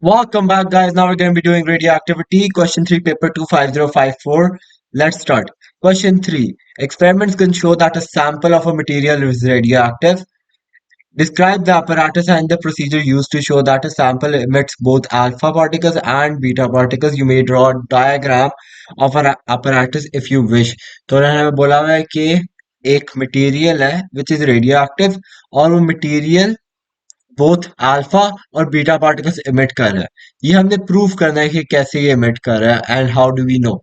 Welcome back, guys. Now we're going to be doing radioactivity. Question 3, paper 25054. Let's start. Question 3. Experiments can show that a sample of a material is radioactive. Describe the apparatus and the procedure used to show that a sample emits both alpha particles and beta particles. You may draw a diagram of an apparatus if you wish. तो उन्होंने हमें बोला हुआ है कि एक material है which is radioactive और वो मटेरियल बोथ अल्फा और बीटा पार्टिकल्स इमिट कर रहा है। ये हमने प्रूव करना है कि कैसे ये इमिट कर रहा है and how do we know.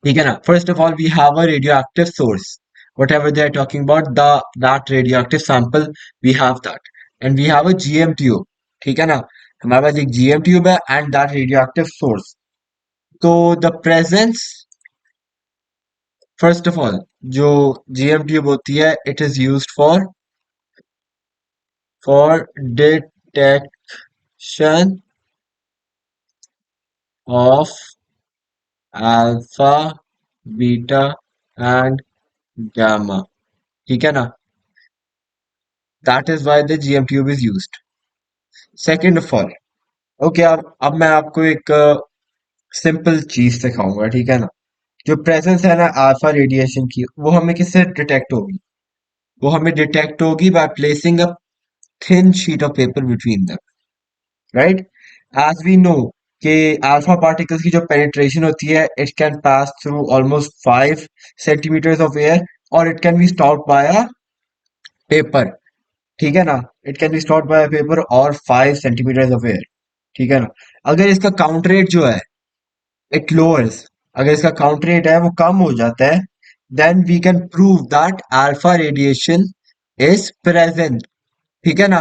ठीक है ना। First of all we have a radioactive source, whatever they are talking about the that radioactive sample, we have that and we have a GM tube. ठीक है ना। हमारे पास एक GM tube है and that radioactive source. तो the presence, first of all जो GM tube होती है it is use for detection of alpha, beta and gamma. ठीक है ना। That is why the GM tube is used. Second of all, okay, अब मैं आपको एक सिंपल चीज सिखाऊंगा। ठीक है ना। जो प्रेजेंस है ना अल्फा रेडिएशन की, वो हमें किससे डिटेक्ट होगी? वो हमें डिटेक्ट होगी by placing a thin sheet of paper between them, right. As we know कि अल्फा पार्टिकल्स की जो पेनिट्रेशन होती है it can pass through almost 5 centimetres of air और it can be stopped by a paper. ठीक है ना। It can be stopped by paper और 5 सेंटीमीटर्स ऑफ एयर। ठीक है ना। अगर इसका काउंट रेट जो है इट लोअर्स, अगर इसका काउंट रेट है वो कम हो जाता है, then we can prove that alpha radiation is present. ठीक है ना।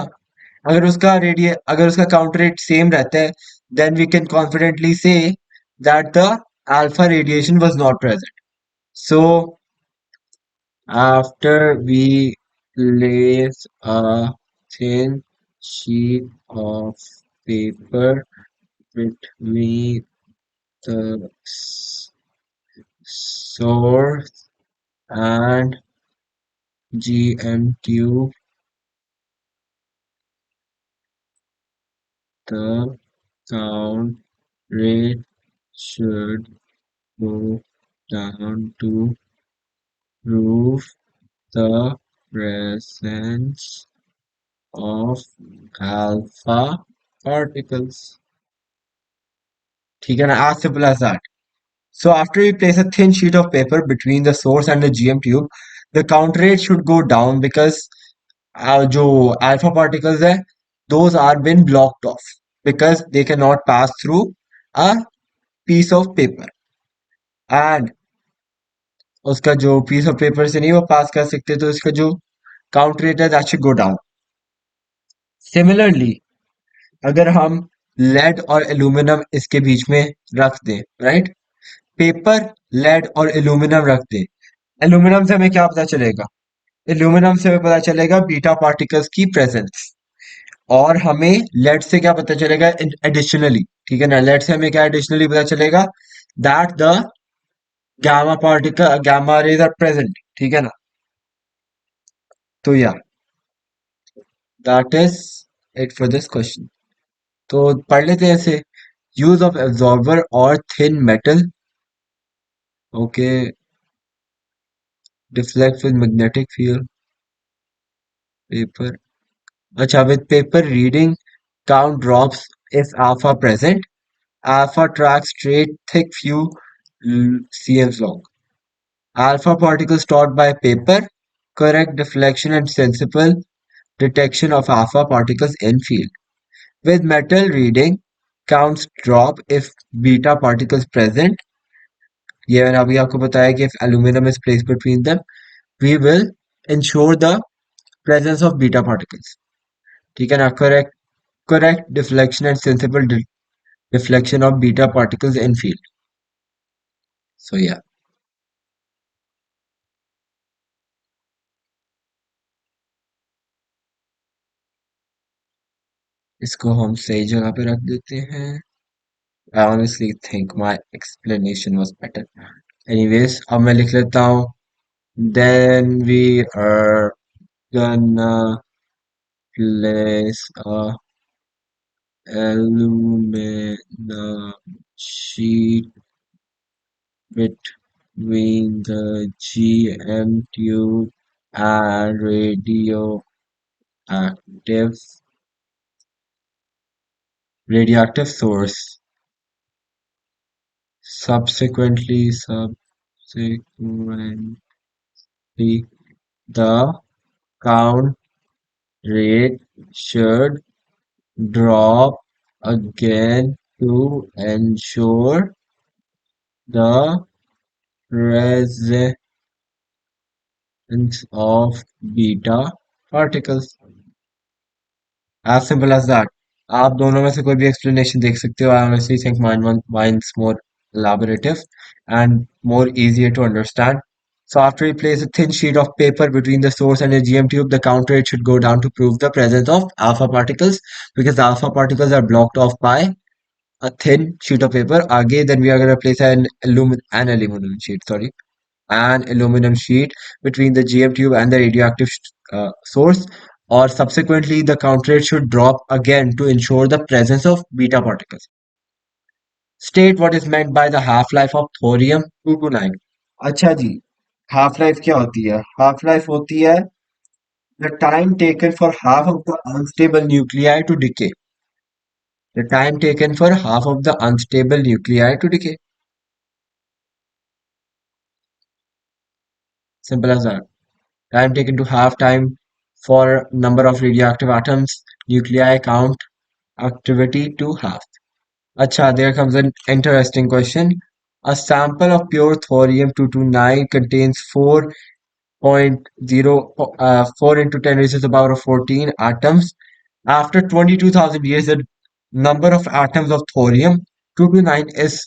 अगर उसका काउंट रेट सेम रहता है, then we can confidently say that the alpha radiation was not present. So after we place a thin sheet of paper between the source and GM tube, the count rate should go down to prove the presence of alpha particles. ठीक है ना। as simple as that. So after we place a thin sheet of paper between the source and the GM tube, the count rate should go down because जो alpha particles है, those are been blocked off because they cannot pass through a piece of paper and उसका जो piece of paper से नहीं वो pass कर सकते, तो इसका जो count rate है that should go down. Similarly, अगर हम lead और aluminum इसके बीच में रख दें, right? पेपर, लेड और एल्यूमिनियम रख दें। एल्यूमिनियम से हमें क्या पता चलेगा? एल्यूमिनियम से हमें पता चलेगा बीटा पार्टिकल्स की प्रेजेंस। और हमें लेड से क्या पता चलेगा एडिशनली? ठीक है ना। लेड से हमें क्या एडिशनली पता चलेगा? That the gamma particle gamma rays are present. ठीक है ना। तो yeah that is it for this question. तो पढ़ लेते हैं इसे। यूज ऑफ एब्जॉर्बर और thin metal, okay, deflect with magnetic field paper. अच्छा, with paper reading count drops if alpha present. Alpha tracks straight, thick, few cms long. Alpha particles stored by paper. Correct deflection and sensible detection of alpha particles in field. With metal reading, counts drop if beta particles present. ये मैंने अभी आपको बताया कि if aluminum is placed between them, we will ensure the presence of beta particles. ठीक है ना। correct deflection and sensible reflection of beta particles in field. So yeah, इसको हम सही जगह पे रख देते हैं. I honestly think my explanation was better. Anyways, अब मैं लिख लेता हूँ. Then we are gonna place a aluminum sheet between the GM tube and active radioactive source. Subsequently, the count rate should drop again to ensure the presence of beta particles. As simple as that. आप दोनों में से कोई भी explanation देख सकते हो. I honestly think mine's more elaborative and more easier to understand. So after you place a thin sheet of paper between the source and a GM tube, the counter rate should go down to prove the presence of alpha particles because the alpha particles are blocked off by a thin sheet of paper. Again, then we are going to place an aluminum sheet, sorry, an aluminum sheet between the GM tube and the radioactive source, or subsequently the count rate should drop again to ensure the presence of beta particles. State what is meant by the half-life of thorium 229. अच्छा जी, half life क्या होती है? Half life होती है the time taken for half of the unstable nuclei to decay. The time taken for half of the unstable nuclei to decay. Simple as that. Time taken to half time for number of radioactive atoms, nuclei count, activity to half. Acha, there comes an interesting question. A sample of pure thorium-229 contains 4.04 into 10 raised to the power of 14 atoms. After 22,000 years, the number of atoms of thorium-229 is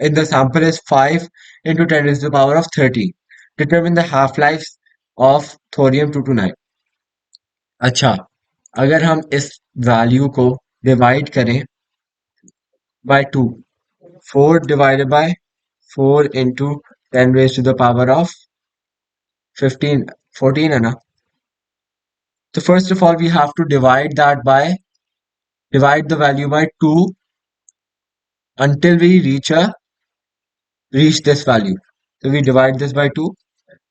in the sample is 5 into 10 raised to the power of 13. Determine the half-life of thorium-229. अच्छा, अगर हम इस value को divide करें bye 2, 4 divided by 4 into 10 raised to the power of 15, 14 है ना? So first of all, we have to divide the value by 2 until we reach this value. So we divide this by 2,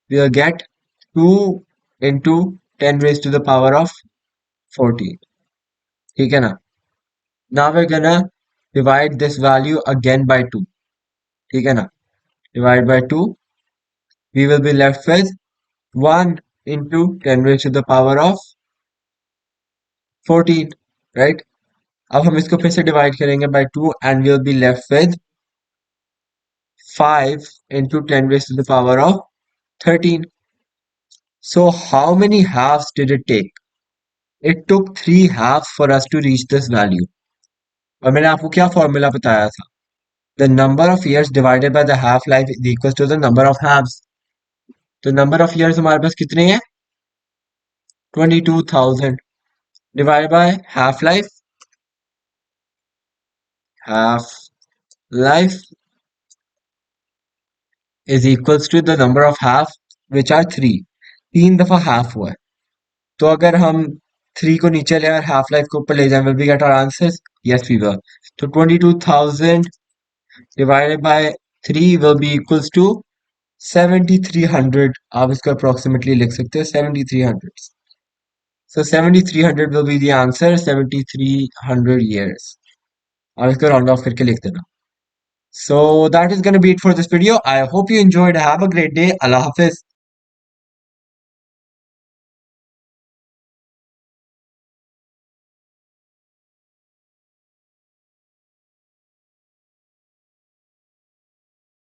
we will get 2 into 10 raised to the power of 14. ठीक है ना? Now we're gonna divide this value again by 2. ठीक है ना? Divide by 2, we will be left with 1 into 10 raised to the power of 14, right? अब हम इसको फिर से डिवाइड करेंगे by 2 and we'll be left with 5 into 10 raised to the power of 13. So how many halves did it take? It took 3 halves for us to reach this value. और मैंने आपको क्या फॉर्मूला बताया था? The number of years divided by the half life is equals to the number of halves. तो number of years हमारे पास कितने हैं? 22,000 divided by half life. Half life is equals to the number of half which are 3. 3 दफा half हुआ है. तो अगर हम 3 को नीचे ले और half life को ऊपर ले जाएं, will we get our answers? Yes, we will. So 22,000 divided by 3 will be equals to 7,300. आप इसको approximately लिख सकते हो 7,300. So 7,300 will be the answer. 7,300 years. आप इसको round off करके लिख देना. So that is going to be it for this video. I hope you enjoyed. Have a great day. Allah Hafiz.